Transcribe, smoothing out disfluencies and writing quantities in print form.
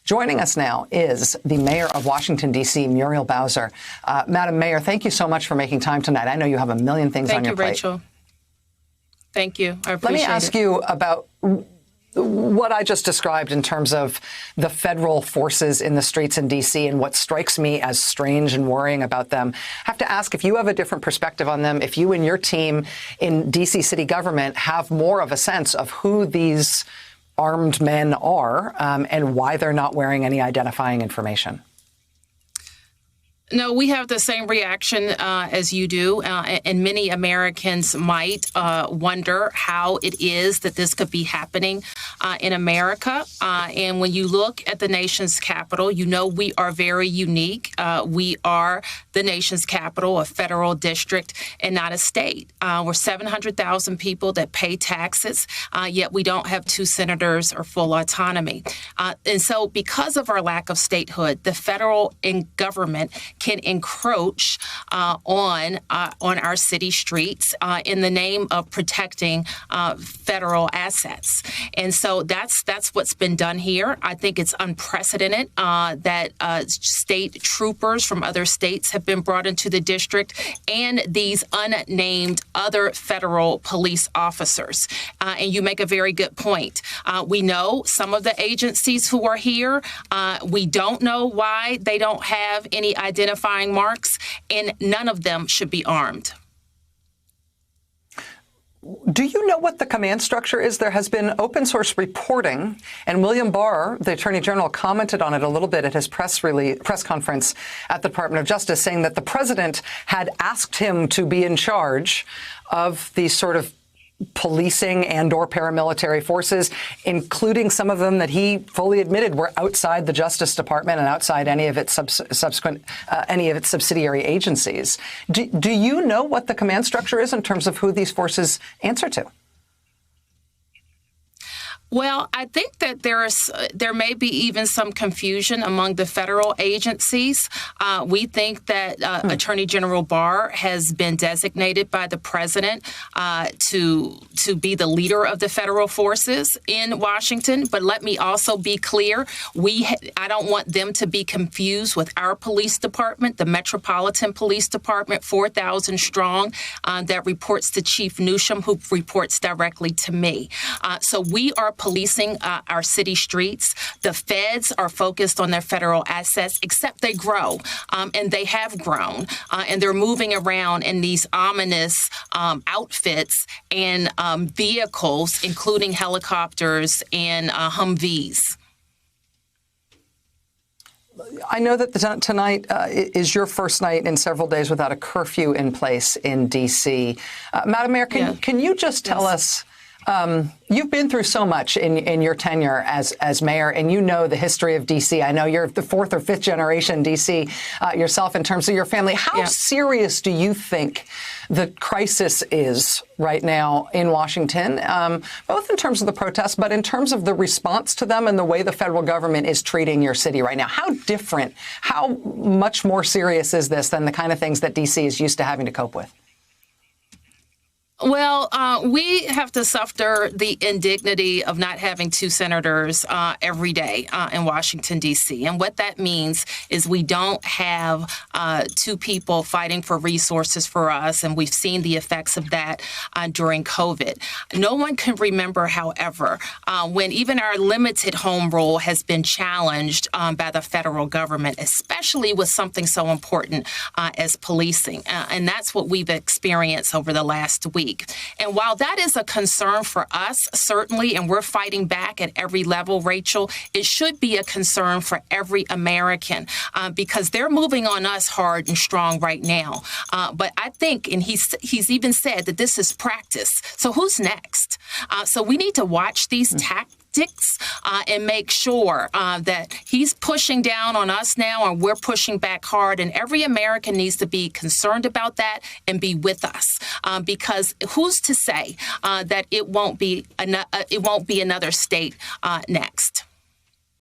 Joining us now is the mayor of Washington, D.C., Muriel Bowser. Madam Mayor, thank you so much for making time tonight. I know you have a million things on your plate. Thank you, Rachel. Thank you. I appreciate it. Let me ask you about what I just described in terms of the federal forces in the streets in D.C. and what strikes me as strange and worrying about them. I have to ask if you have a different perspective on them, if you and your team in D.C. city government have more of a sense of who these armed men are and why they're not wearing any identifying information. No, we have the same reaction as you do, and many Americans might wonder how it is that this could be happening in America. And when you look at the nation's capital, you know we are very unique. We are the nation's capital, a federal district, and not a state. We're 700,000 people that pay taxes, yet we don't have 2 senators or full autonomy. And so because of our lack of statehood, the federal government can encroach on our city streets in the name of protecting federal assets. And so that's what's been done here. I think it's unprecedented that state troopers from other states have been brought into the district and these unnamed other federal police officers. And you make a very good point. We know some of the agencies who are here. We don't know why they don't have any identifying marks, and none of them should be armed. Do you know what the command structure is? There has been open source reporting, and William Barr, the Attorney General, commented on it a little bit at his press conference at the Department of Justice, saying that the president had asked him to be in charge of these sort of policing and or paramilitary forces, including some of them that he fully admitted were outside the Justice Department and outside any of its subsidiary agencies. Do you know what the command structure is in terms of who these forces answer to? Well, I think that there may be even some confusion among the federal agencies. We think that Attorney General Barr has been designated by the president to be the leader of the federal forces in Washington. But let me also be clear: I don't want them to be confused with our police department, the Metropolitan Police Department, 4,000 strong, that reports to Chief Newsham, who reports directly to me. So we are policing our city streets. The feds are focused on their federal assets, except they grow, and they have grown, and they're moving around in these ominous outfits and vehicles, including helicopters and Humvees. I know that tonight is your first night in several days without a curfew in place in D.C. Madam Mayor, can you just tell us, you've been through so much in your tenure as mayor, and you know the history of D.C. I know you're the 4th or 5th generation D.C. Yourself in terms of your family. How serious do you think the crisis is right now in Washington, both in terms of the protests, but in terms of the response to them and the way the federal government is treating your city right now? How different, how much more serious is this than the kind of things that D.C. is used to having to cope with? Well, we have to suffer the indignity of not having 2 senators every day in Washington, D.C. And what that means is we don't have 2 people fighting for resources for us. And we've seen the effects of that during COVID. No one can remember, however, when even our limited home rule has been challenged by the federal government, especially with something so important as policing. And that's what we've experienced over the last week. And while that is a concern for us, certainly, and we're fighting back at every level, Rachel, it should be a concern for every American because they're moving on us hard and strong right now. But I think, and he's even said that this is practice. So who's next? So we need to watch these tactics and make sure that he's pushing down on us now and we're pushing back hard. And every American needs to be concerned about that and be with us because who's to say that it won't be another state next?